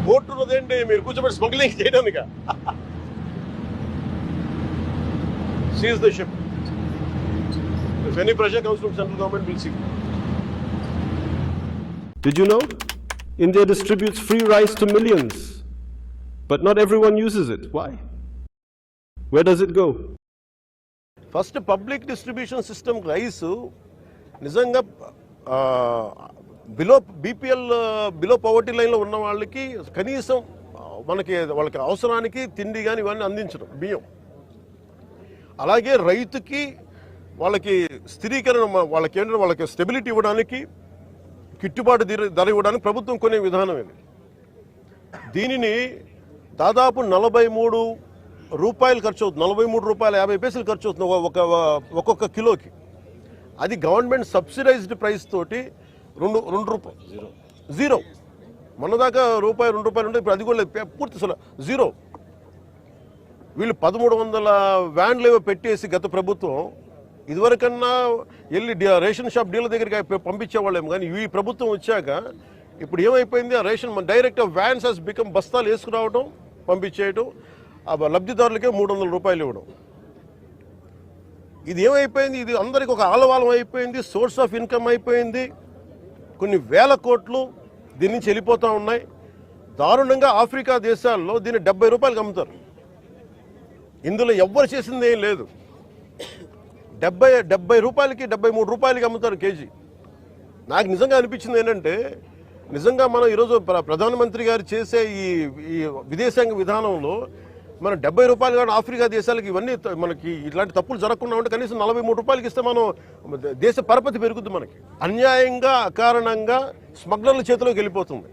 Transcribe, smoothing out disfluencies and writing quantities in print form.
Court ఉన్నదేంటి మీరు కూర్చోబెట్టి స్మగ్లింగ్ చేయడానిక? Seize the ship. If any pressure comes from central government, we'll see. Did you know? India distributes free rice to millions, but not everyone uses it. Why? Where does it go? First public distribution system rice నిజంగా below poverty లైన్లో ఉన్న వాళ్ళకి కనీసం వాళ్ళకి అవసరానికి తిండి కానీ ఇవన్నీ అందించడం బియ్యం. అలాగే రైతుకి వాళ్ళకి స్థిరీకరణ వాళ్ళకి స్టెబిలిటీ ఇవ్వడానికి గిట్టుబాటు ధర ఇవ్వడానికి ప్రభుత్వం కొనే విధానం ఇది. దీనిని దాదాపు 43 రూపాయలు ఖర్చు అవుతుంది, 43 రూపాయల 50 పైసలు ఖర్చు అవుతుంది ఒక్కొక్క కిలోకి. అది గవర్నమెంట్ సబ్సిడైజ్డ్ ప్రైస్ తోటి 2 రూపాయలు జీరో. మొన్నదాకా రూపాయి 2 రూపాయలు ఉంటే ఇప్పుడు అది కూడా పూర్తి జీరో. వీళ్ళు 1300 వ్యాన్లు ఏవో పెట్టేసి గత ప్రభుత్వం ఇదివరకన్నా వెళ్ళి రేషన్ షాప్ డీలర్ దగ్గరికి పంపించేవాళ్ళేమో, కానీ ఈ ప్రభుత్వం వచ్చాక ఇప్పుడు ఏమైపోయింది, ఆ ration direct vans has become బస్తాలు వేసుకురావడం పంపించేయడం, ఆ లబ్ధిదారులకే 300 రూపాయలు ఇవ్వడం. ఇది ఏమైపోయింది, ఇది అందరికి ఒక ఆలవాలం అయిపోయింది, సోర్స్ ఆఫ్ ఇన్కమ్ అయిపోయింది. కొన్ని వేల కోట్లు దీని నుంచి వెళ్ళిపోతూ ఉన్నాయి. దారుణంగా ఆఫ్రికా దేశాల్లో దీన్ని 70 రూపాయలకి అమ్ముతారు. ఇందులో ఎవ్వరు చేసింది ఏం లేదు. 70 రూపాయలకి 73 రూపాయలకి అమ్ముతారు కేజీ. నాకు నిజంగా అనిపించింది ఏంటంటే, నిజంగా మనం ఈరోజు ప్రధానమంత్రి గారు చేసే ఈ విదేశాంగ విధానంలో మనం 70 రూపాయలు కానీ ఆఫ్రికా దేశాలకి ఇవన్నీ మనకి ఇట్లాంటి తప్పులు జరగకుండా ఉంటే కనీసం 43 రూపాయలకి ఇస్తే మనం దేశ పరపతి పెరుగుద్ది. మనకి అన్యాయంగా అకారణంగా స్మగ్లర్ల చేతిలోకి వెళ్ళిపోతుంది.